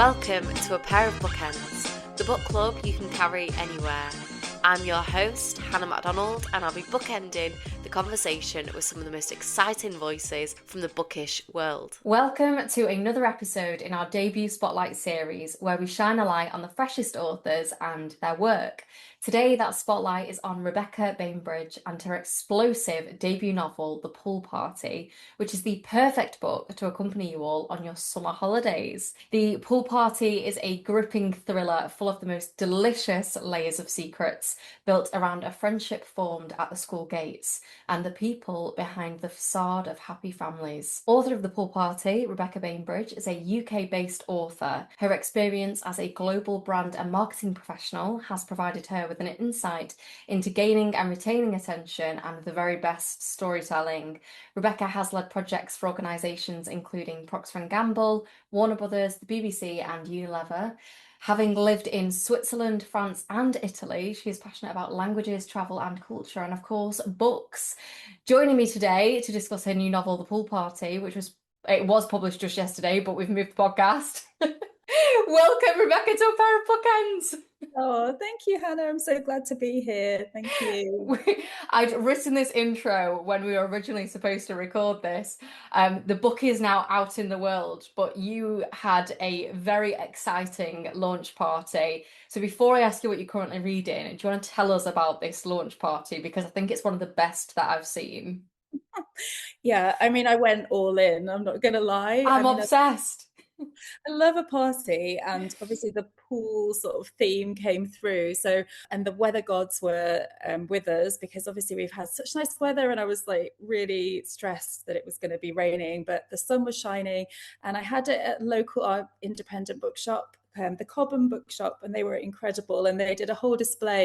Welcome to A Pair of Bookends, the book club you can carry anywhere. I'm your host, Hannah MacDonald, and I'll be bookending the conversation with some of the most exciting voices from the bookish world. Welcome to another episode in our debut Spotlight series, where we shine a light on the freshest authors and their work. Today, that spotlight is on Rebecca Bainbridge and her explosive debut novel, The Pool Party, which is the perfect book to accompany you all on your summer holidays. The Pool Party is a gripping thriller full of the most delicious layers of secrets, built around a friendship formed at the school gates and the people behind the facade of happy families. Author of The Pool Party, Rebecca Bainbridge, is a UK-based author. Her experience as a global brand and marketing professional has provided her with an insight into gaining and retaining attention and the very best storytelling. Rebecca has led projects for organisations including Procter & Gamble, Warner Brothers, the BBC and Unilever. Having lived in Switzerland, France and Italy, she is passionate about languages, travel and culture and, of course, books. Joining me today to discuss her new novel, The Pool Party, which was published just yesterday, but we've moved the podcast. Welcome, Rebecca, to A Pair of Bookends. Oh, thank you, Hannah. I'm so glad to be here. Thank you. I'd written this intro when we were originally supposed to record this. The book is now out in the world, but you had a very exciting launch party. So before I ask you what you're currently reading, do you want to tell us about this launch party? Because I think it's one of the best that I've seen. Yeah, I mean, I went all in. I'm not going to lie. I'm obsessed. I love a party, and obviously the pool sort of theme came through. So, and the weather gods were with us because obviously we've had such nice weather, and I was like really stressed that it was going to be raining, but the sun was shining, and I had it at a local independent bookshop. The Cobham Bookshop, and they were incredible, and they did a whole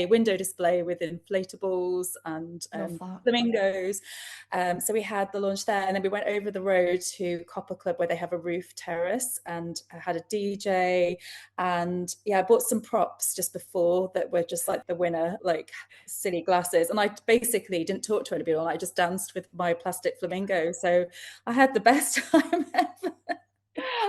window display with inflatables and flamingos. So we had the launch there, and then we went over the road to Copper Club where they have a roof terrace, and I had a DJ, and I bought some props just before that were just like the winner, like silly glasses, and I basically didn't talk to anybody, and I just danced with my plastic flamingo. So I had the best time ever.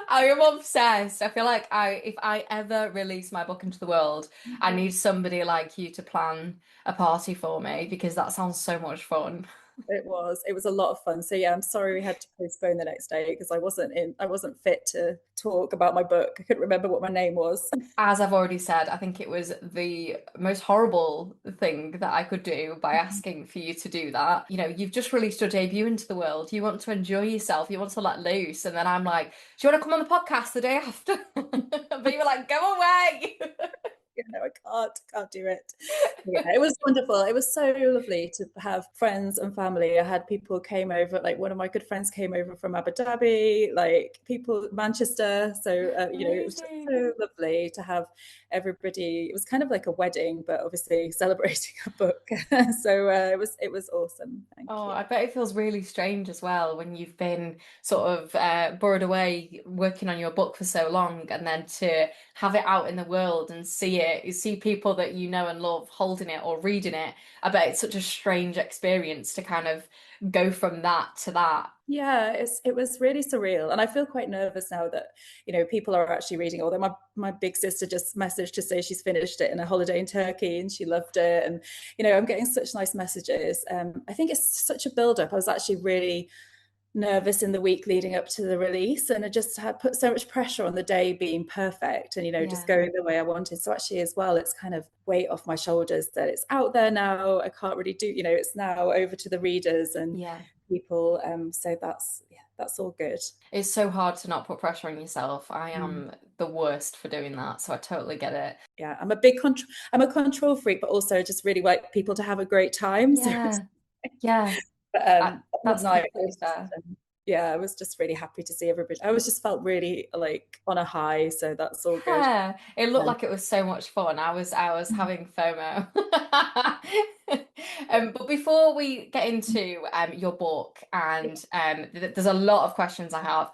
I am obsessed. I feel like if I ever release my book into the world, I need somebody like you to plan a party for me because that sounds so much fun. It was a lot of fun. So yeah, I'm sorry we had to postpone the next day because I wasn't fit to talk about my book. I couldn't remember what my name was. As I've already said, I think it was the most horrible thing that I could do by asking for you to do that. You know, you've just released your debut into the world. You want to enjoy yourself. You want to let loose. And then I'm like, do you want to come on the podcast the day after? But you were like, go away. I can't do it. Yeah, it was wonderful. It was so lovely to have friends and family. I had people came over, like one of my good friends came over from Abu Dhabi, like people Manchester. So it was just so lovely to have everybody. It was kind of like a wedding, but obviously celebrating a book. So it was awesome. Thank you. I bet it feels really strange as well when you've been sort of bored away working on your book for so long, and then to have it out in the world and see people that you know and love holding it or reading it. I bet it's such a strange experience to kind of go from that to that. Yeah, it was really surreal, and I feel quite nervous now that people are actually reading. Although my big sister just messaged to say she's finished it in a holiday in Turkey and she loved it, and I'm getting such nice messages. I think it's such a build-up. I was actually really nervous in the week leading up to the release, and I just had put so much pressure on the day being perfect and just going the way I wanted. So actually as well, it's kind of weight off my shoulders that it's out there now. I can't really do, it's now over to the readers and people. So that's all good. It's so hard to not put pressure on yourself. I am the worst for doing that, so I totally get it. Yeah, I'm a control freak, but also just really like people to have a great time. Yeah, yeah. But, that's night, fair. Yeah, I was just really happy to see everybody. I was just felt really like on a high, so that's all good. Yeah, it looked like it was so much fun. I was having FOMO. But before we get into your book, and there's a lot of questions I have,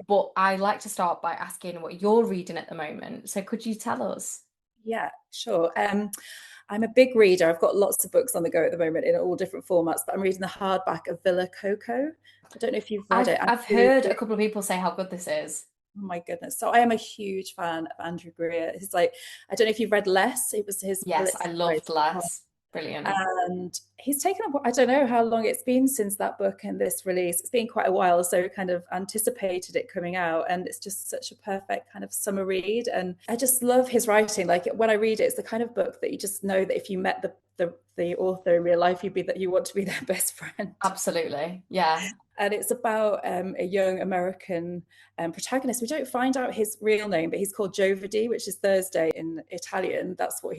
but I like to start by asking what you're reading at the moment. So could you tell us? Yeah, sure. I'm a big reader. I've got lots of books on the go at the moment in all different formats, but I'm reading the hardback of Villa Coco. I don't know if you've read it. I've heard a couple of people say how good this is. Oh my goodness. So I am a huge fan of Andrew Greer. He's like, I don't know if you've read Less. It was his Yes, I Pulitzer loved Prize. Les. Brilliant. And he's taken up, I don't know how long it's been since that book and this release. It's been quite a while, so kind of anticipated it coming out. And it's just such a perfect kind of summer read. And I just love his writing. Like when I read it, it's the kind of book that you just know that if you met the author in real life, you want to be their best friend. Absolutely. Yeah. And it's about a young American protagonist. We don't find out his real name, but he's called Jovedi, which is Thursday in Italian. That's what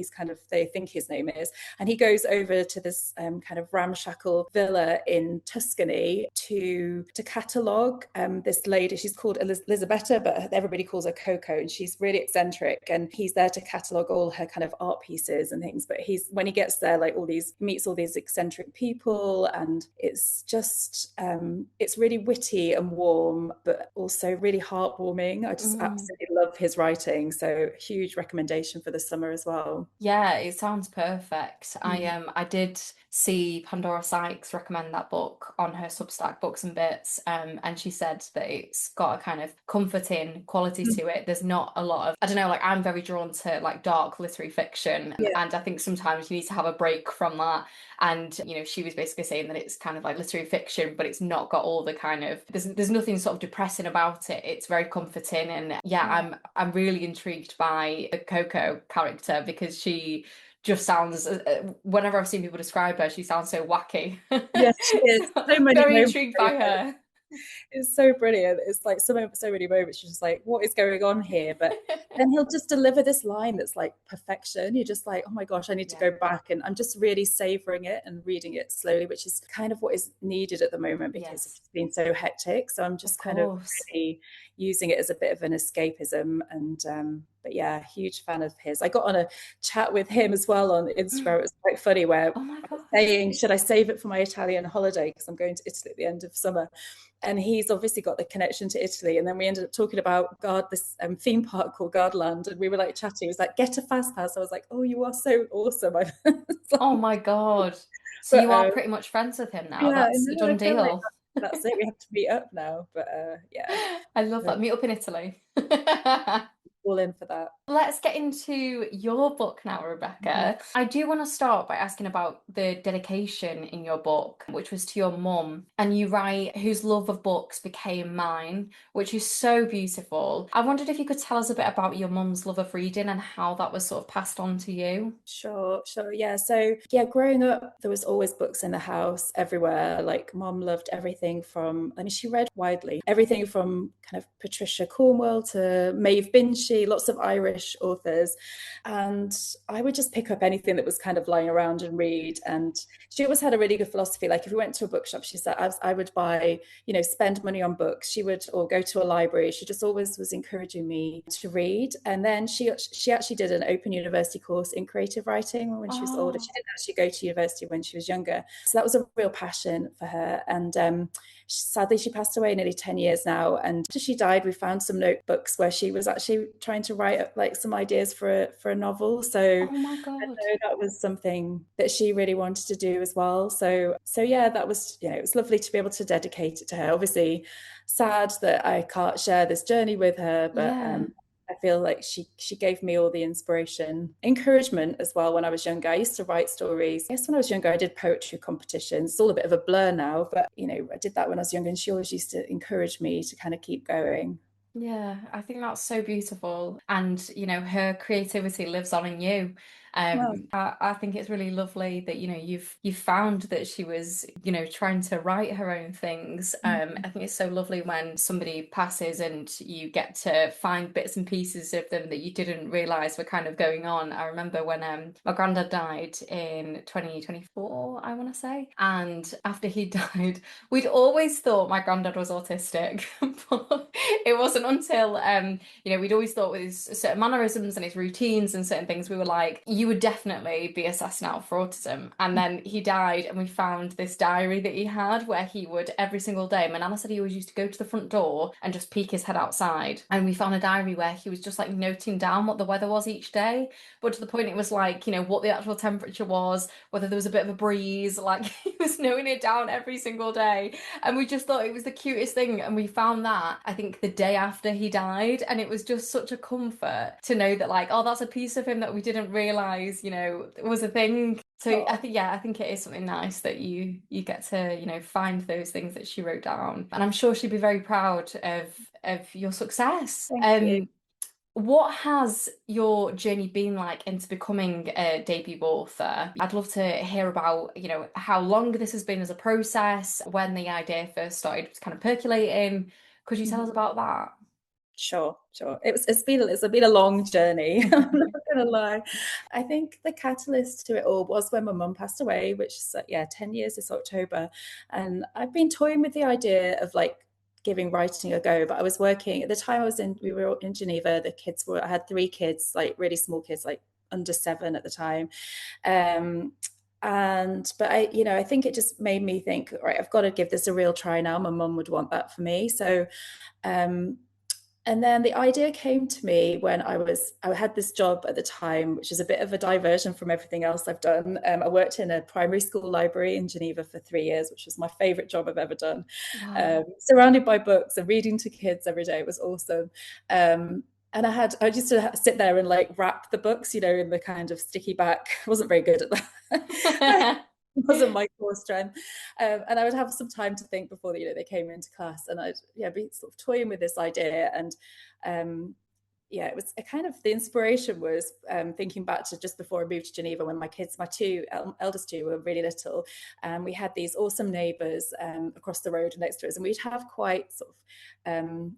they think his name is. And he goes over to this kind of ramshackle villa in Tuscany to catalogue this lady. She's called Elisabetta, but everybody calls her Coco, and she's really eccentric. And he's there to catalogue all her kind of art pieces and things. But when he gets there, like meets all these eccentric people, and it's just it's really witty and warm, but also really heartwarming. I just absolutely love his writing. So huge recommendation for the summer as well. Yeah, it sounds perfect. I did see Pandora Sykes recommend that book on her Substack Books and Bits, and she said that it's got a kind of comforting quality to it. There's not a lot of, I don't know, like I'm very drawn to like dark literary fiction, and I think sometimes you need to have a break from that. And she was basically saying that it's kind of like literary fiction, but it's not got all the kind of there's nothing sort of depressing about it. It's very comforting, and I'm really intrigued by the Coco character because she just sounds whenever I've seen people describe her, she sounds so wacky. Yes, she is. So many Very moments. intrigued by her. It's so brilliant. It's like so many moments. You're just like, what is going on here? But then he'll just deliver this line that's like perfection. You're just like, oh my gosh, I need to go back. And I'm just really savoring it and reading it slowly, which is kind of what is needed at the moment because it's been so hectic. So I'm just kind of really using it as a bit of an escapism. And but yeah, huge fan of his. I got on a chat with him as well on Instagram. It was quite funny where I was saying, should I save it for my Italian holiday? Because I'm going to Italy at the end of summer. And he's obviously got the connection to Italy. And then we ended up talking about this theme park called Gardaland. And we were like chatting. He was like, get a fast pass. I was like, oh, you are so awesome. Like, oh my God. So you are pretty much friends with him now. Yeah, That's a done deal. like that's it. We have to meet up now. But yeah. I love that. Meet up in Italy. All in for that. Let's get into your book now, Rebecca. I do want to start by asking about the dedication in your book, which was to your mum. And you write, whose love of books became mine, which is so beautiful. I wondered if you could tell us a bit about your mum's love of reading and how that was sort of passed on to you. Sure. Yeah. So yeah, growing up, there was always books in the house everywhere. Like mom loved everything from, she read widely, everything from kind of Patricia Cornwell to Maeve Binchy, lots of Irish authors. And I would just pick up anything that was kind of lying around and read. And she always had a really good philosophy. Like if we went to a bookshop, she said, I would buy, spend money on books. Or go to a library. She just always was encouraging me to read. And then she actually did an Open University course in creative writing when she was older. She didn't actually go to university when she was younger. So that was a real passion for her. And sadly, she passed away nearly 10 years now. And after she died, we found some notebooks where she was actually trying to write like some ideas for a novel. So oh my God. I know that was something that she really wanted to do as well. So yeah, that was, it was lovely to be able to dedicate it to her. Obviously sad that I can't share this journey with her, but I feel like she gave me all the inspiration, encouragement as well when I was younger. I used to write stories. Yes, when I was younger, I did poetry competitions. It's all a bit of a blur now, but I did that when I was younger, and she always used to encourage me to kind of keep going. Yeah, I think that's so beautiful. And, her creativity lives on in you. I think it's really lovely that, you've found that she was, trying to write her own things. I think it's so lovely when somebody passes and you get to find bits and pieces of them that you didn't realize were kind of going on. I remember when my granddad died in 2024, I want to say. And after he died, we'd always thought my granddad was autistic, but it wasn't until, we'd always thought with his certain mannerisms and his routines and certain things, we were like, you would definitely be assessed now for autism. And then he died, and we found this diary that he had where he would every single day. My nana said he always used to go to the front door and just peek his head outside. And we found a diary where he was just like noting down what the weather was each day, but to the point it was like, what the actual temperature was, whether there was a bit of a breeze, like he was noting it down every single day. And we just thought it was the cutest thing. And we found that, I think, the day after he died. And it was just such a comfort to know that, like, oh, that's a piece of him that we didn't realize, was a thing. So I think it is something nice that you get to, find those things that she wrote down. And I'm sure she'd be very proud of your success. Thank you. What has your journey been like into becoming a debut author? I'd love to hear about, how long this has been as a process, when the idea first started kind of percolating. Could you tell us about that? Sure. It's been a long journey. I'm not gonna lie. I think the catalyst to it all was when my mum passed away, which is 10 years this October. And I've been toying with the idea of like giving writing a go, but I was working at the time. We were in Geneva. I had 3 kids, like really small kids, like under 7 at the time. But I think it just made me think, right, I've got to give this a real try now. My mum would want that for me. So and then the idea came to me when I had this job at the time, which is a bit of a diversion from everything else I've done. I worked in a primary school library in Geneva for 3 years, which was my favorite job I've ever done. Wow. Surrounded by books and reading to kids every day. It was awesome. And I used to sit there and like wrap the books, in the kind of sticky back. I wasn't very good at that. It wasn't my core strength. And I would have some time to think before they came into class, and I'd be sort of toying with this idea. And it was a kind of, the inspiration was thinking back to just before I moved to Geneva, when my eldest two were really little, and we had these awesome neighbours across the road next to us, and we'd have quite sort of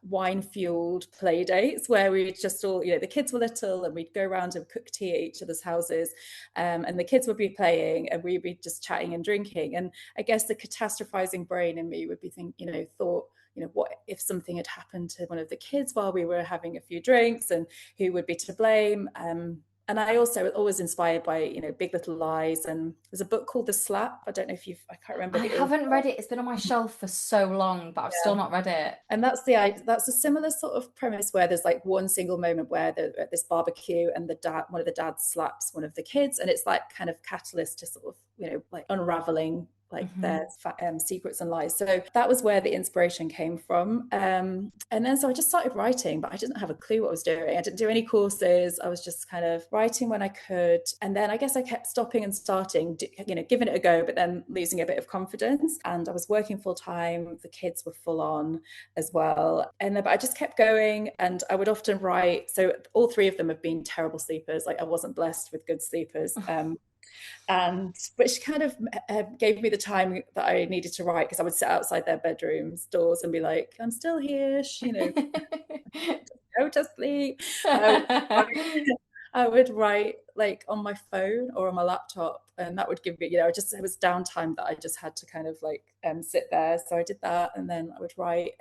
wine-fueled play dates where we would just all, the kids were little, and we'd go around and cook tea at each other's houses, and the kids would be playing and we'd be just chatting and drinking. And I guess the catastrophizing brain in me would be thought, what if something had happened to one of the kids while we were having a few drinks, and who would be to blame? And I also was always inspired by, Big Little Lies. And there's a book called The Slap. I don't know if I can't remember. I haven't read it. It's been on my shelf for so long, but I've still not read it. And that's a similar sort of premise, where there's like one single moment where they're at this barbecue and one of the dads slaps one of the kids. And it's like kind of catalyst to sort of, like unraveling like their secrets and lies. So that was where the inspiration came from. And then so I just started writing, but I didn't have a clue what I was doing. I didn't do any courses. I was just kind of writing when I could. And then I guess I kept stopping and starting, giving it a go, but then losing a bit of confidence. And I was working full time. The kids were full on as well. But I just kept going, and I would often write. So all 3 of them have been terrible sleepers. Like, I wasn't blessed with good sleepers. And which kind of gave me the time that I needed to write, because I would sit outside their bedrooms doors and be like, I'm still here, go to sleep. I would write like on my phone or on my laptop, and that would give me, it was downtime that I just had to kind of like sit there. So I did that, and then I would write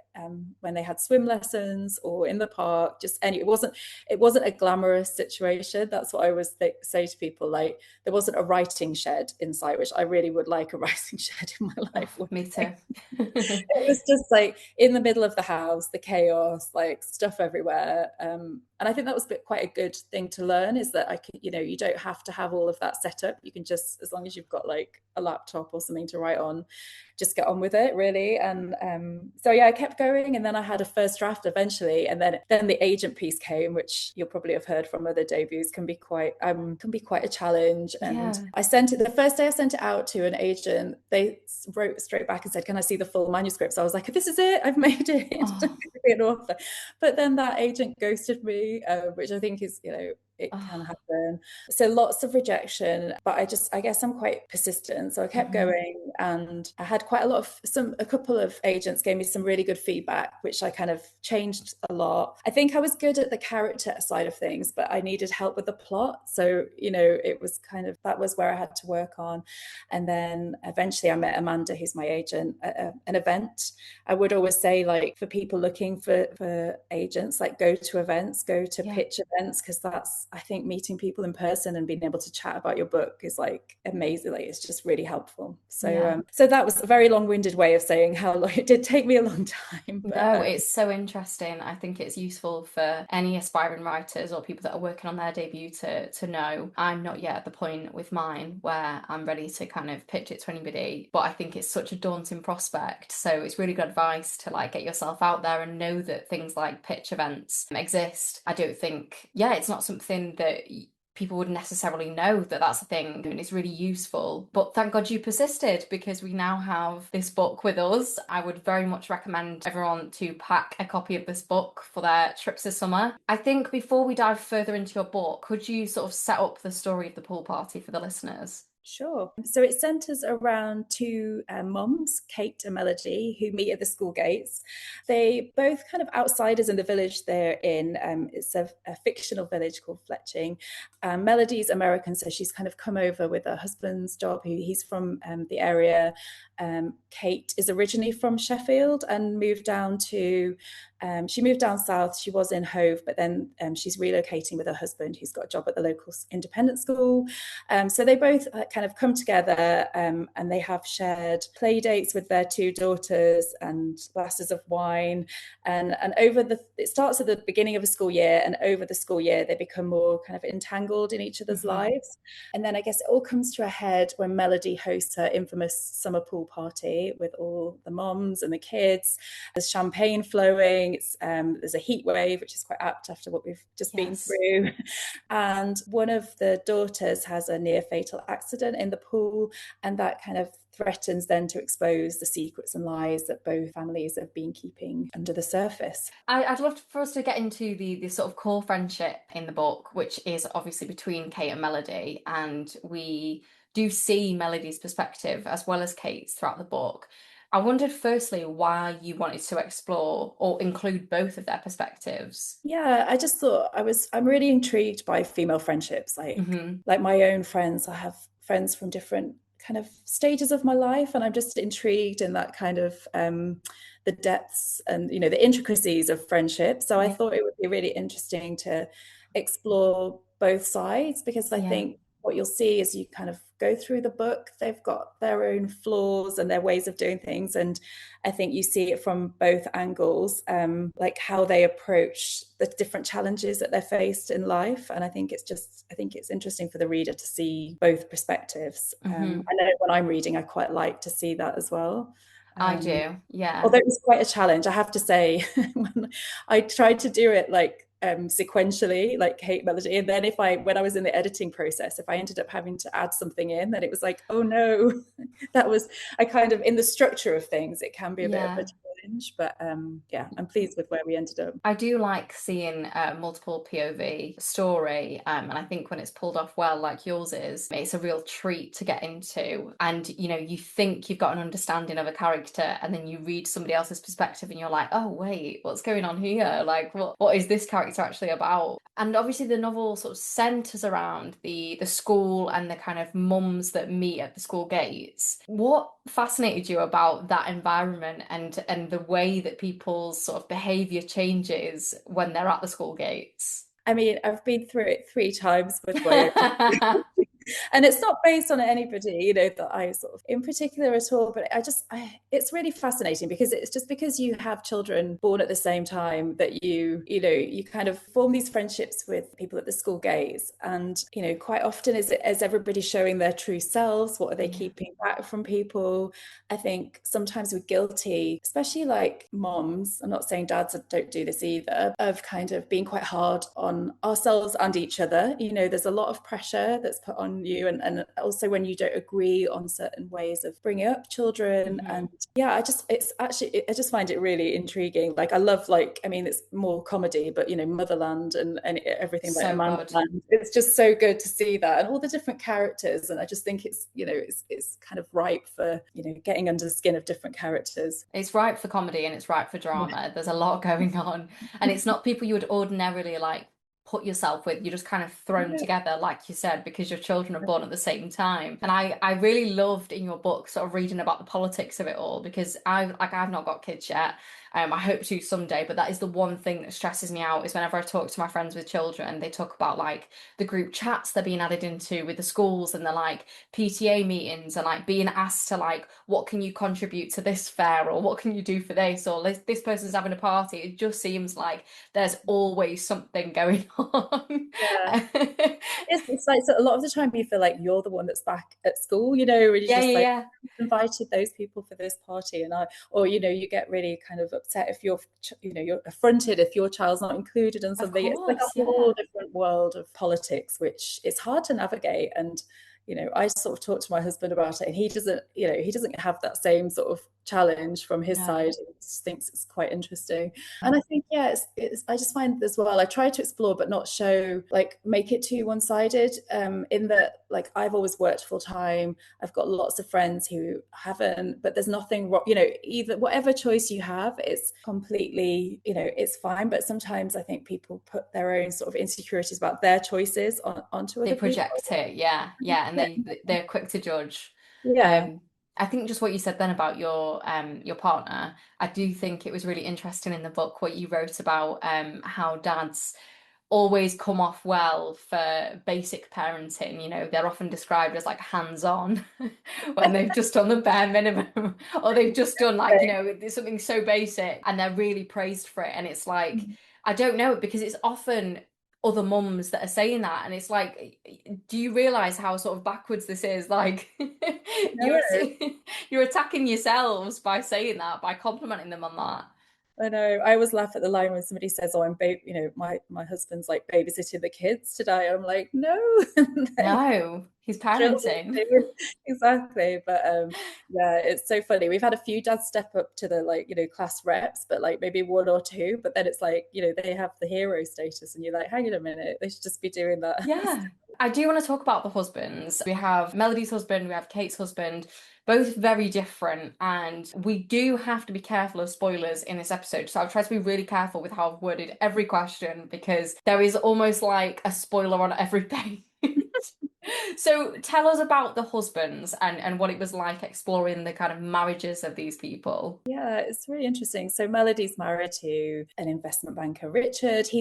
when they had swim lessons or in the park. It wasn't a glamorous situation. That's what I always say to people. Like, there wasn't a writing shed in sight, which I really would like a writing shed in my life. Me too. It was just like in the middle of the house, the chaos, like stuff everywhere. And I think that was quite a good thing to learn, is that I can, you don't have to have all of that set up. You can just, as long as you've got like a laptop or something to write on, just get on with it, really. And I kept going, and then I had a first draft eventually, and then the agent piece came, which you'll probably have heard from other debuts, can be quite a challenge. And I sent it, the first day I sent it out to an agent, they wrote straight back and said, can I see the full manuscript? So I was like, this is it, I've made it. I'm going to be an author. But then that agent ghosted me, which I think is, it can happen. So lots of rejection, but I guess I'm quite persistent. So I kept going, and I had quite a couple of agents gave me some really good feedback, which I kind of changed a lot. I think I was good at the character side of things, but I needed help with the plot. So, it was kind of, that was where I had to work on. And then eventually I met Amanda, who's my agent, at an event. I would always say, like, for people looking for agents, like, go to events, go to pitch events, because that's I think meeting people in person and being able to chat about your book is like amazing. Like it's just really helpful. So so that was a very long-winded way of saying how long it did take me a long time. But, no, it's so interesting. I think it's useful for any aspiring writers or people that are working on their debut to know. I'm not yet at the point with mine where I'm ready to kind of pitch it to anybody, but I think it's such a daunting prospect. So it's really good advice to like get yourself out there and know that things like pitch events exist. I don't think, it's not something that people would necessarily know that that's a thing, and it's really useful. But thank God you persisted, because we now have this book with us. I would very much recommend everyone to pack a copy of this book for their trips this summer. I think before we dive further into your book, could you sort of set up the story of the pool party for the listeners? Sure. So it centres around two mums, Kate and Melody, who meet at the school gates. They both kind of outsiders in the village they're in. It's a fictional village called Fletching. Melody's American, so she's kind of come over with her husband's job. He's from the area. Kate is originally from Sheffield and moved down to she moved down south. She was in Hove, but then she's relocating with her husband, who's got a job at the local independent school. So they both kind of come together and they have shared play dates with their two daughters and glasses of wine. And it starts at the beginning of a school year, and over the school year, they become more kind of entangled in each other's lives. And then I guess it all comes to a head when Melody hosts her infamous summer pool party with all the moms and the kids. There's champagne flowing. There's a heat wave, which is quite apt after what we've just been through. And one of the daughters has a near fatal accident in the pool, and that kind of threatens then to expose the secrets and lies that both families have been keeping under the surface. I'd love for us to get into the sort of core friendship in the book, which is obviously between Kate and Melody, and we do see Melody's perspective as well as Kate's throughout the book. I wondered firstly why you wanted to explore or include both of their perspectives. Yeah, I just thought I'm really intrigued by female friendships, like my own friends. I have friends from different kind of stages of my life, and I'm just intrigued in that kind of the depths and the intricacies of friendship. So I thought it would be really interesting to explore both sides, because I think what you'll see as you kind of go through the book, they've got their own flaws and their ways of doing things. And I think you see it from both angles, like how they approach the different challenges that they're faced in life. And I think it's interesting for the reader to see both perspectives. I know when I'm reading, I quite like to see that as well. I do, yeah. Although it was quite a challenge, I have to say, when I tried to do it sequentially, like Kate, Melody, and then when I was in the editing process, if I ended up having to add something in, then it was like, oh no, I kind of, in the structure of things, it can be a bit of a challenge, but I'm pleased with where we ended up. I do like seeing a multiple POV story, and I think when it's pulled off well, like yours is, it's a real treat to get into. And you think you've got an understanding of a character, and then you read somebody else's perspective, and you're like, oh wait, what's going on here? Like, what is this character actually about? And obviously the novel sort of centers around the school and the kind of mums that meet at the school gates. What fascinated you about that environment and the way that people's sort of behavior changes when they're at the school gates? I mean, I've been through it 3 times with my and it's not based on anybody, that I sort of in particular at all, but it's really fascinating, because it's just because you have children born at the same time that you kind of form these friendships with people at the school gates. And, quite often is everybody showing their true selves? What are they keeping back from people? I think sometimes we're guilty, especially like moms, I'm not saying dads don't do this either, of kind of being quite hard on ourselves and each other. There's a lot of pressure that's put on you, and also when you don't agree on certain ways of bringing up children. And I just find it really intriguing. Like I love, it's more comedy, but Motherland and everything so like Amandland, it's just so good to see that, and all the different characters. And I just think it's it's kind of ripe for getting under the skin of different characters. It's ripe for comedy and it's ripe for drama. There's a lot going on, and it's not people you would ordinarily like put yourself with. You're just kind of thrown together, like you said, because your children are born at the same time. And I really loved in your book sort of reading about the politics of it all, because I've not got kids yet. I hope to someday, but that is the one thing that stresses me out, is whenever I talk to my friends with children, they talk about like the group chats they're being added into with the schools, and the like PTA meetings, and like being asked to like, what can you contribute to this fair, or what can you do for this, or this person's having a party. It just seems like there's always something going on. Yeah. It's like, so a lot of the time you feel like you're the one that's back at school, you know, and you're Yeah, just yeah, like, yeah. invited those people for this party, and or you know, you get really kind of upset if you're affronted if your child's not included in something. It's like a Yeah. whole different world of politics, which it's hard to navigate. And you know, I sort of talked to my husband about it, and he doesn't have that same sort of challenge from his side. He just thinks it's quite interesting. And I think, yeah, it's I just find as well, I try to explore but not show, like, make it too one-sided, in that, like, I've always worked full time. I've got lots of friends who haven't, but there's nothing wrong, you know, either whatever choice you have, it's completely, you know, it's fine. But sometimes I think people put their own sort of insecurities about their choices onto other They people. project it, yeah, and they're quick to judge. Yeah. I think just what you said then about your partner, I do think it was really interesting in the book what you wrote about how dads always come off well for basic parenting. You know, they're often described as like hands-on when they've just done the bare minimum, or they've just done like, you know, there's something so basic, and they're really praised for it. And it's like, I don't know, because it's often other mums that are saying that, and it's like, do you realize how sort of backwards this is? Like, No. you're attacking yourselves by saying that, by complimenting them on that. I know. I always laugh at the line when somebody says, "Oh, you know, my husband's like babysitting the kids today." I'm like, no, No, he's parenting. exactly. But yeah, it's so funny. We've had a few dads step up to the, like, you know, class reps, but like maybe one or two. But then it's like, you know, they have the hero status, and you're like, hang on a minute, they should just be doing that. Yeah. I do want to talk about the husbands. We have Melody's husband, we have Kate's husband, both very different, and we do have to be careful of spoilers in this episode. So I've tried to be really careful with how I've worded every question, because there is almost like a spoiler on every page. So tell us about the husbands and what it was like exploring the kind of marriages of these people. Yeah, it's really interesting. So Melody's married to an investment banker, Richard. He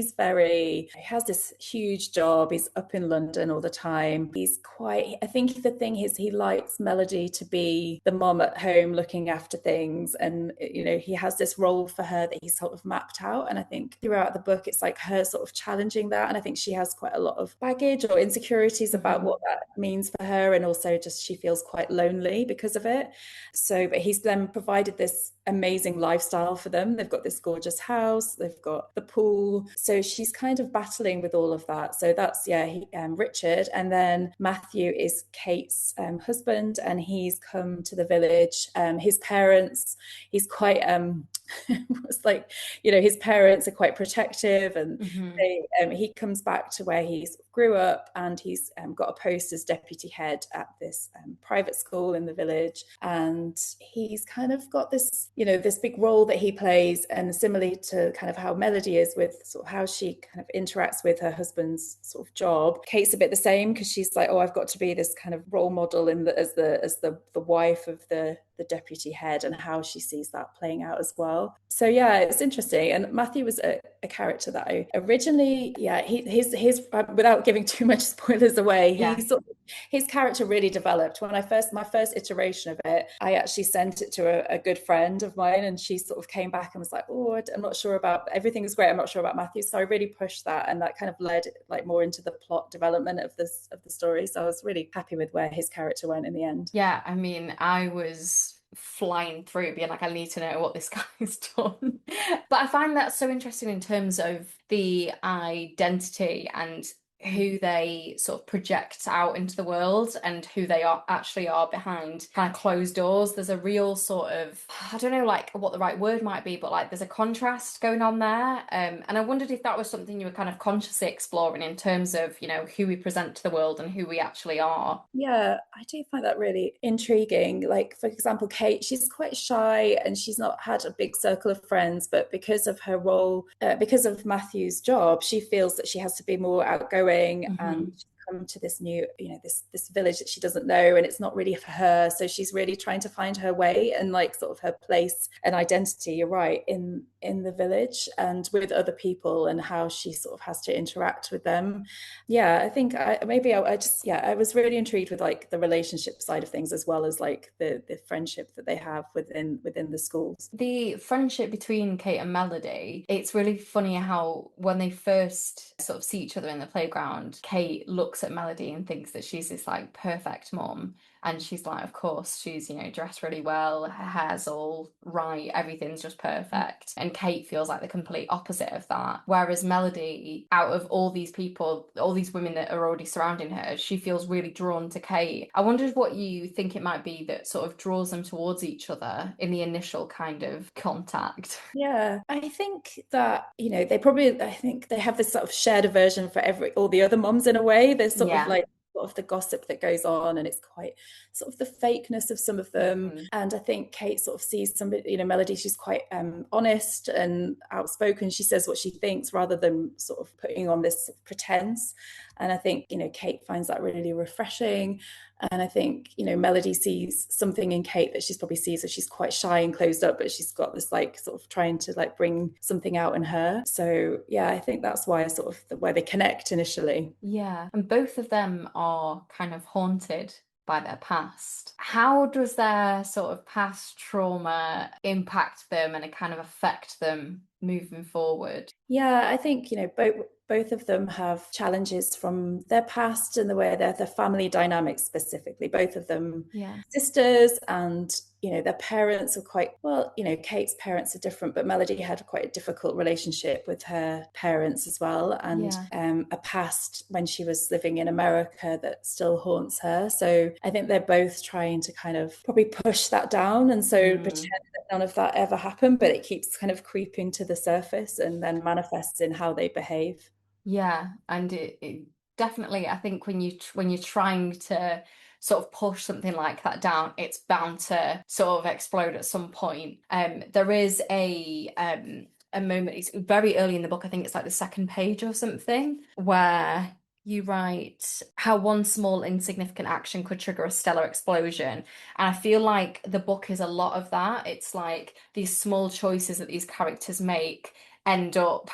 has this huge job. He's up in London all the time. I think the thing is, he likes Melody to be the mom at home looking after things. And, you know, he has this role for her that he's sort of mapped out. And I think throughout the book, it's like her sort of challenging that. And I think she has quite a lot of baggage or insecurities about what that means for her. And also just she feels quite lonely because of it. So, but he's then provided this amazing lifestyle for them. They've got this gorgeous house, they've got the pool. So she's kind of battling with all of that. So that's, Richard. And then Matthew is Kate's husband, and he's come to the village. His parents, he's quite it's like, you know, his parents are quite protective, and he comes back to where he grew up, and he's got a post as deputy head at this private school in the village. And he's kind of got this, you know, this big role that he plays, and similarly to kind of how Melody is with sort of how she kind of interacts with her husband's sort of job. Kate's a bit the same, because she's like, oh, I've got to be this kind of role model as the wife of the deputy head, and how she sees that playing out as well. So yeah, it's interesting. And Matthew was a character that I originally, his without giving too much spoilers away, his character really developed when my first iteration of it. I actually sent it to a good friend of mine, and she sort of came back and was like, oh, I'm not sure about everything is great, I'm not sure about Matthew. So I really pushed that, and that kind of led like more into the plot development of the story. So I was really happy with where his character went in the end. Yeah, I mean, I was flying through being like, I need to know what this guy's done. But I find that so interesting in terms of the identity, and who they sort of project out into the world and who they are behind kind of closed doors. There's a real sort of, I don't know like what the right word might be, but like there's a contrast going on there. And I wondered if that was something you were kind of consciously exploring in terms of, you know, who we present to the world and who we actually are. Yeah, I do find that really intriguing. Like, for example, Kate, she's quite shy and she's not had a big circle of friends, but because of her role, because of Matthew's job, she feels that she has to be more outgoing and come to this new, you know, this village that she doesn't know, and it's not really for her. So she's really trying to find her way and like sort of her place and identity, you're right, in the village and with other people, and how she sort of has to interact with them. Yeah, I think I just, yeah, I was really intrigued with like the relationship side of things, as well as like the friendship that they have within the schools. The friendship between Kate and Melody, it's really funny how when they first sort of see each other in the playground, Kate looks at Melody and thinks that she's this like perfect mum. And she's like, of course, she's, you know, dressed really well, her hair's all right, everything's just perfect. And Kate feels like the complete opposite of that. Whereas Melody, out of all these people, all these women that are already surrounding her, she feels really drawn to Kate. I wondered what you think it might be that sort of draws them towards each other in the initial kind of contact. Yeah, I think that, you know, I think they have this sort of shared aversion for all the other moms in a way. There's sort of like sort of the gossip that goes on, and it's quite sort of the fakeness of some of them. And I think Kate sort of sees somebody, you know, Melody, she's quite honest and outspoken. She says what she thinks rather than sort of putting on this pretense. And I think, you know, Kate finds that really refreshing. And I think, you know, Melody sees something in Kate that she's probably sees that she's quite shy and closed up, but she's got this like sort of trying to like bring something out in her. So yeah, I think that's why where they connect initially. Yeah, and both of them are kind of haunted by their past. How does their sort of past trauma impact them and it kind of affect them moving forward? Yeah, I think, you know, both of them have challenges from their past and the way their family dynamics specifically. Both of them sisters, and, you know, their parents are quite, well, you know, Kate's parents are different, but Melody had quite a difficult relationship with her parents as well, and a past when she was living in America that still haunts her. So I think they're both trying to kind of probably push that down, and so pretend that none of that ever happened, but it keeps kind of creeping to the surface and then manifests in how they behave. Yeah, and it definitely, I think when you're trying to sort of push something like that down, it's bound to sort of explode at some point. There is a moment, it's very early in the book, I think it's like the second page or something, where you write how one small insignificant action could trigger a stellar explosion. And I feel like the book is a lot of that. It's like these small choices that these characters make end up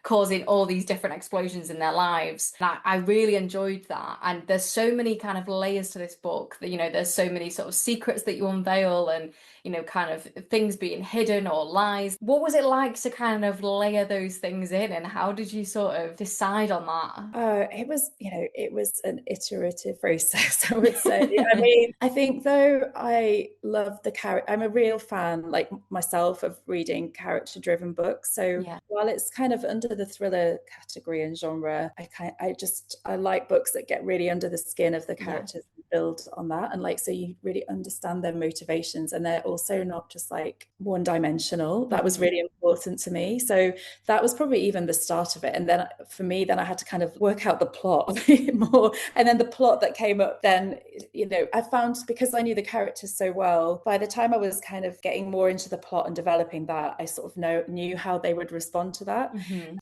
causing all these different explosions in their lives. And I really enjoyed that. And there's so many kind of layers to this book that, you know, there's so many sort of secrets that you unveil and, you know, kind of things being hidden or lies. What was it like to kind of layer those things in, and how did you sort of decide on that? It was, you know, it was an iterative process, I would say. I mean, I think though I love the character, I'm a real fan, like myself, of reading character-driven books. So while it's kind of under the thriller category and genre, I like books that get really under the skin of the characters and build on that. And like, so you really understand their motivations, and they're also not just like one-dimensional. That was really important to me. So that was probably even the start of it. And then for me, then I had to kind of work out the plot more. And then the plot that came up, then, you know, I found, because I knew the characters so well, by the time I was kind of getting more into the plot and developing that, I sort of knew how they would respond to that.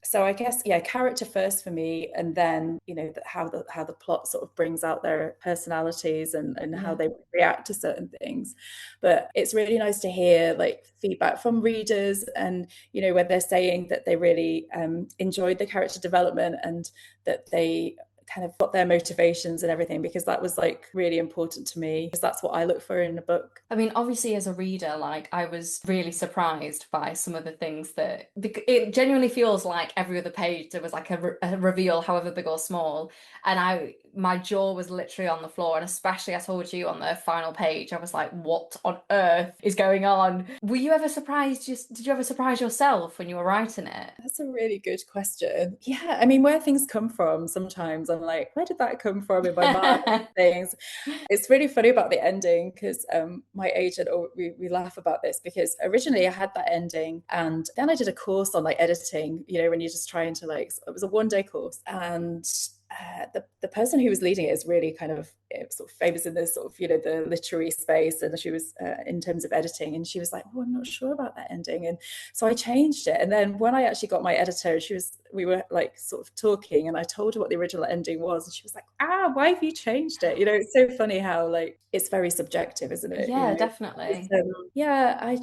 So I guess, yeah, character first for me, and then, you know, how the plot sort of brings out their personalities and how they react to certain things. But it's really nice to hear like feedback from readers, and, you know, where they're saying that they really enjoyed the character development and that they kind of got their motivations and everything, because that was like really important to me, because that's what I look for in a book. I mean, obviously as a reader, like I was really surprised by some of the things that it genuinely feels like every other page there was like a reveal, however big or small. And I my jaw was literally on the floor, and especially I told you on the final page, I was like, what on earth is going on? Were you ever surprised? Did you ever surprise yourself when you were writing it? That's a really good question. Yeah, I mean, where things come from, sometimes I'm like, where did that come from in my mind? Things. It's really funny about the ending because my agent, we laugh about this because originally I had that ending and then I did a course on like editing, you know, when you're just trying to like, it was a 1-day course, and the person who was leading it is really kind of sort of famous in this sort of, you know, the literary space, and she was in terms of editing, and she was like, oh, I'm not sure about that ending, and so I changed it. And then when I actually got my editor, we were like sort of talking, and I told her what the original ending was, and she was like, why have you changed it? You know, it's so funny how like it's very subjective, isn't it? Yeah, you know? definitely. Yeah,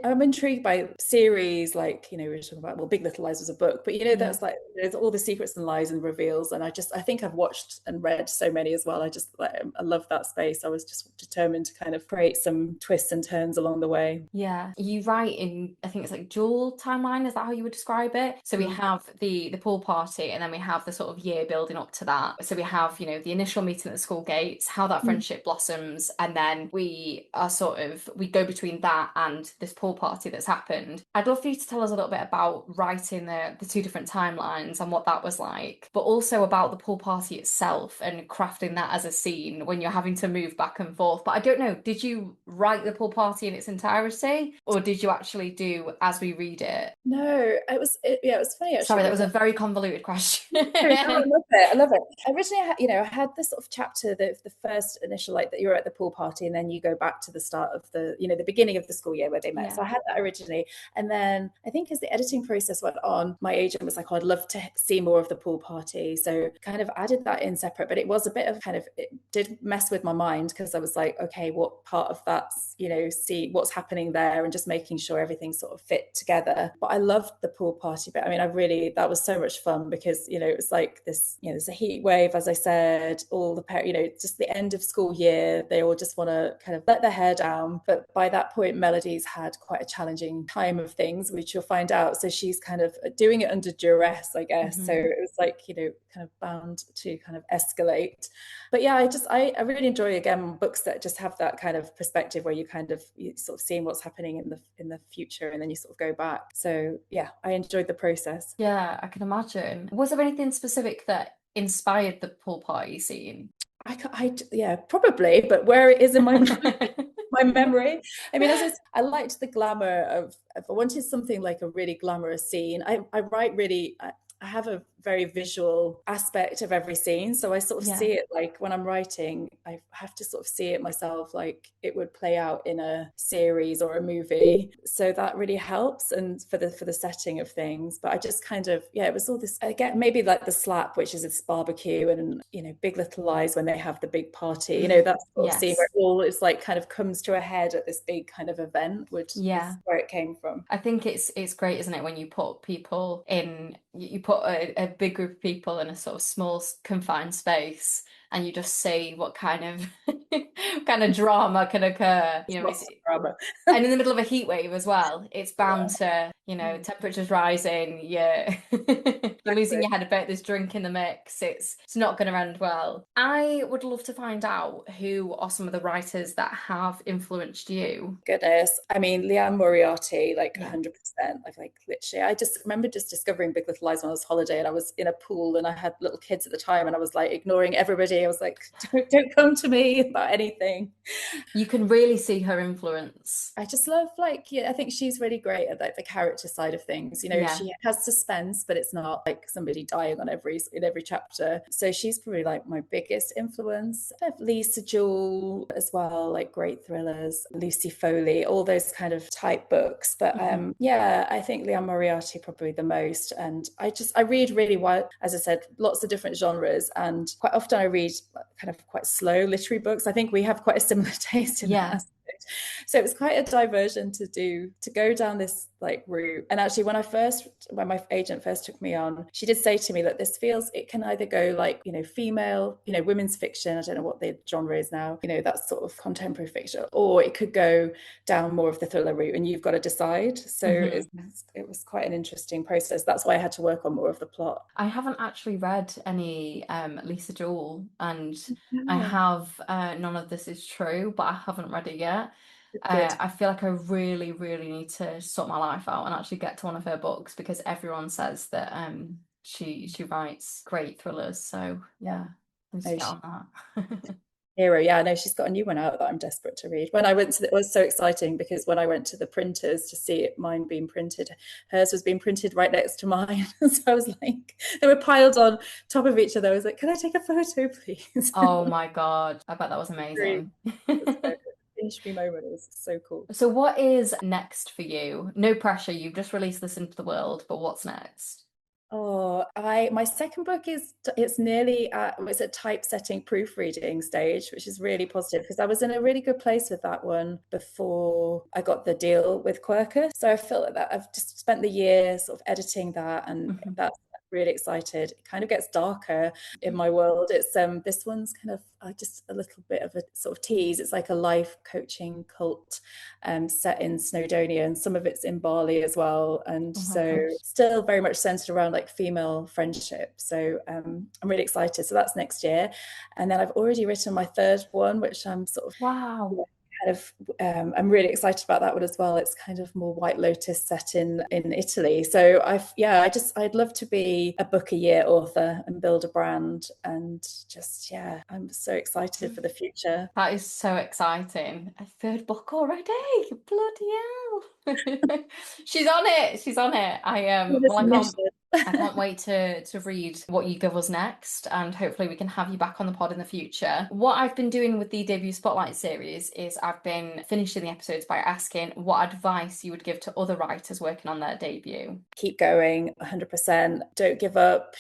I'm intrigued by series like, you know, we were talking about, well, Big Little Lies was a book, but you know, that's like there's all the secrets and lies and reveals, and I think I've watched and read so many as well. I love that space. I was just determined to kind of create some twists and turns along the way. Yeah, you write in, I think it's like dual timeline, is that how you would describe it? So we have the pool party, and then we have the sort of year building up to that. So we have, you know, the initial meeting at the school gates, how that friendship blossoms, and then we go between that and this pool party that's happened. I'd love for you to tell us a little bit about writing the two different timelines and what that was like, but also about the pool party itself and crafting that as a scene when you're having to move back and forth. But I don't know, did you write the pool party in its entirety, or did you actually do as we read it? No, it was funny actually. Sorry, that was a very convoluted question. No, I love it. Originally, I had this sort of chapter, the first initial, like that you're at the pool party, and then you go back to the start of the, you know, the beginning of the school year where they met. So I had that originally, and then I think as the editing process went on, my agent was like, oh, I'd love to see more of the pool party, so kind of added that in separate. But it was a bit of kind of, it did mess with my mind because I was like, okay, what part of that's, you know, see what's happening there, and just making sure everything sort of fit together. But I loved the pool party bit. I mean, that was so much fun because, you know, it was like this, you know, there's a heat wave, as I said, all the you know, just the end of school year, they all just want to kind of let their hair down. But by that point, Melody's had quite a challenging time of things, which you'll find out. So she's kind of doing it under duress, I guess. So it was like, you know, kind of bound to kind of escalate. But yeah, I really enjoy, again, books that just have that kind of perspective where you sort of seeing what's happening in the future, and then you sort of go back. So yeah, I enjoyed the process. Yeah, I can imagine. Was there anything specific that inspired the pool party scene? Yeah, probably, but where it is in my my memory. I mean, I liked the glamour of, if I wanted something like a really glamorous scene, I write really, I have a very visual aspect of every scene. So I sort of see it like when I'm writing, I have to sort of see it myself, like it would play out in a series or a movie. So that really helps, and for the setting of things. But I just kind of, it was all this, again, maybe like the slap, which is this barbecue, and, you know, Big Little Lies when they have the big party, you know, that sort of scene where it all is like kind of comes to a head at this big kind of event, which is where it came from. I think it's great, isn't it, when you put people in, you put a big group of people in a sort of small confined space, and you just see what kind of drama can occur, you know. Drama. And in the middle of a heat wave as well, it's bound to, you know, temperatures rising, you're losing your head about this drink in the mix. It's not going to end well. I would love to find out who are some of the writers that have influenced you. Goodness, I mean, Liane Moriarty, like 100%. Like literally, I just remember just discovering Big Little Lies when I was on holiday, and I was in a pool, and I had little kids at the time, and I was like ignoring everybody. I was like, don't come to me about anything. You can really see her influence. I just love, like, I think she's really great at like the character side of things. You know, she has suspense, but it's not like somebody dying in every chapter. So she's probably like my biggest influence. I have Lisa Jewell as well, like great thrillers, Lucy Foley, all those kind of type books. But I think Liane Moriarty probably the most. And I read really well, as I said, lots of different genres, and quite often I read kind of quite slow literary books. I think we have quite a similar taste in that aspect. So it was quite a diversion to go down this like route. And actually when my agent first took me on, she did say to me that it can either go like, female, women's fiction, I don't know what the genre is now, that's sort of contemporary fiction, or it could go down more of the thriller route, and you've got to decide. So it was quite an interesting process. That's why I had to work on more of the plot. I haven't actually read any Lisa Joule, and I have None of This Is True, but I haven't read it yet. I feel like I really, really need to sort my life out and actually get to one of her books, because everyone says that she writes great thrillers. So yeah, let's get on that. Hero, yeah, no, she's got a new one out that I'm desperate to read. When I went to it was so exciting, because when I went to the printers to see mine being printed, hers was being printed right next to mine. So I was like, they were piled on top of each other. I was like, can I take a photo, please? Oh my God, I bet that was amazing. Pinch me moment. It was so cool. So what is next for you? No pressure, you've just released this into the world, but what's next? Oh, my second book it's nearly it's at typesetting proofreading stage, which is really positive, because I was in a really good place with that one before I got the deal with Tsiolkas. So I feel like that I've just spent the year sort of editing that, and that's really excited. It kind of gets darker in my world. It's this one's kind of just a little bit of a sort of tease. It's like a life coaching cult set in Snowdonia, and some of it's in Bali as well, and still very much centered around like female friendship. So I'm really excited. So that's next year, and then I've already written my third one, which I'm sort of I'm really excited about that one as well. It's kind of more White Lotus set in Italy. So I'd love to be a book a year author and build a brand, and just I'm so excited for the future. That is so exciting. A third book already. Bloody hell. She's on it. I can't wait to read what you give us next, and hopefully we can have you back on the pod in the future. What I've been doing with the debut spotlight series is I've been finishing the episodes by asking what advice you would give to other writers working on their debut. Keep going, 100%. Don't give up.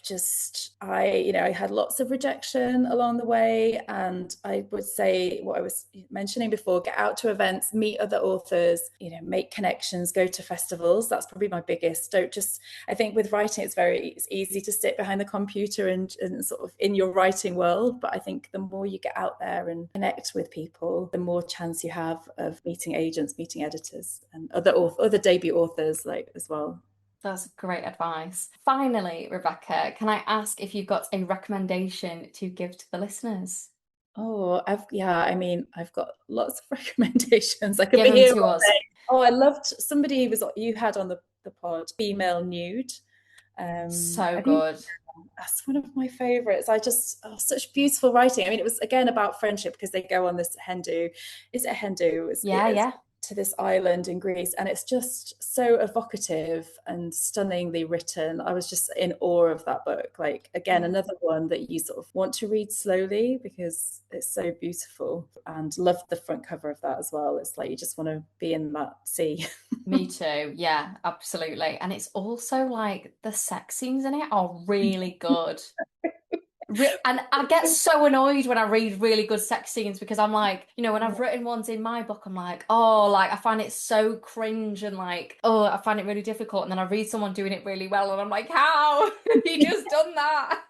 I had lots of rejection along the way, and I would say what I was mentioning before: get out to events, meet other authors, make connections, go to festivals. That's probably my biggest. I think with writing, it's easy to sit behind the computer and sort of in your writing world, but I think the more you get out there and connect with people, the more chance you have of meeting agents, meeting editors, and other debut authors as well. That's great advice. Finally, Rebecca, can I ask if you've got a recommendation to give to the listeners? Oh, I've got lots of recommendations. I could give be here to us. Oh, I loved somebody you had on the pod, Female Nude. So good. That's one of my favorites. Such beautiful writing. I mean, it was again about friendship, because they go on this Hindu. Is it a Hindu? Yeah. To this island in Greece, and it's just so evocative and stunningly written. I was just in awe of that book. Again, another one that you sort of want to read slowly, because it's so beautiful, and loved the front cover of that as well. It's like you just want to be in that sea. Me too. Yeah, absolutely. And it's also like the sex scenes in it are really good. And I get so annoyed when I read really good sex scenes, because I'm like, when I've written ones in my book, I'm like, I find it so cringe, and I find it really difficult. And then I read someone doing it really well, and I'm like, how have you just done that?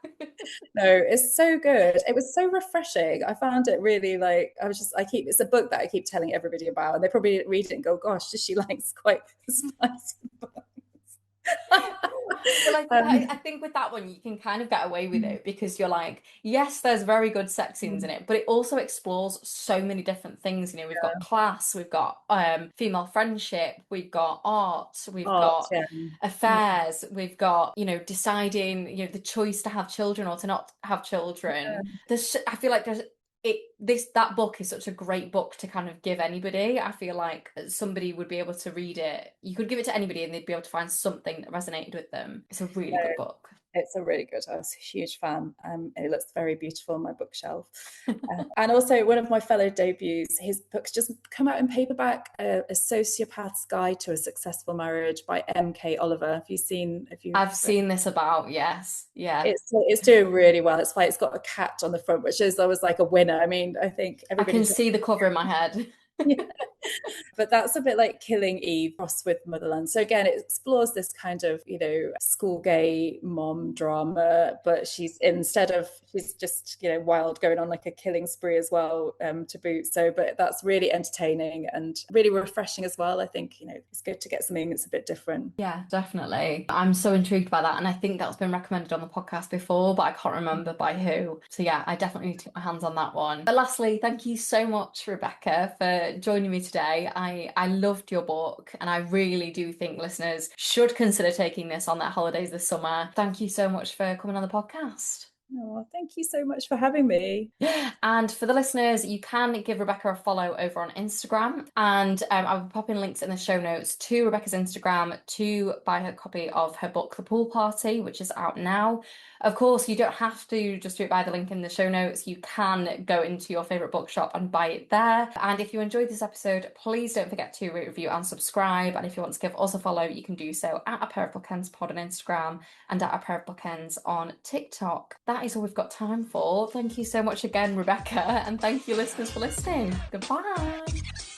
No, it's so good. It was so refreshing. I found it really it's a book that I keep telling everybody about, and they probably read it and go, gosh, she likes quite spicy books. But I think with that one you can kind of get away with it, because you're like, yes, there's very good sex scenes in it, but it also explores so many different things. We've got class, we've got female friendship, we've got art, we've got affairs, we've got deciding the choice to have children or to not have children. I feel like that book is such a great book to kind of give anybody. I feel like somebody would be able to read it. You could give it to anybody and they'd be able to find something that resonated with them. It's a really good book. It's a really good. I was a huge fan. It looks very beautiful on my bookshelf. And also, one of my fellow debuts, his book's just come out in paperback. A Sociopath's Guide to a Successful Marriage by M.K. Oliver. I've seen this about. Yes, yeah. It's doing really well. It's got a cat on the front, which is always like a winner. I mean, I think everybody. I can see the cover in my head. Yeah. But that's a bit like Killing Eve crossed with Motherland. So again, it explores this kind of, school gay mom drama, but she's just, wild, going on like a killing spree as well, to boot. So, but that's really entertaining and really refreshing as well. I think, it's good to get something that's a bit different. Yeah, definitely. I'm so intrigued by that. And I think that's been recommended on the podcast before, but I can't remember by who. So yeah, I definitely need to get my hands on that one. But lastly, thank you so much, Rebecca, for joining me today. I loved your book, and I really do think listeners should consider taking this on their holidays this summer. Thank you so much for coming on the podcast. Oh, thank you so much for having me. And for the listeners, you can give Rebecca a follow over on Instagram, and I will pop in links in the show notes to Rebecca's Instagram to buy her copy of her book The Pool Party, which is out now. Of course, you don't have to just do it by the link in the show notes. You can go into your favourite bookshop and buy it there. And if you enjoyed this episode, please don't forget to rate, review and subscribe. And if you want to give us a follow, you can do so at A Pair of Bookends Pod on Instagram and at A Pair of Bookends on TikTok. That is all we've got time for. Thank you so much again, Rebecca, and thank you listeners for listening. Goodbye.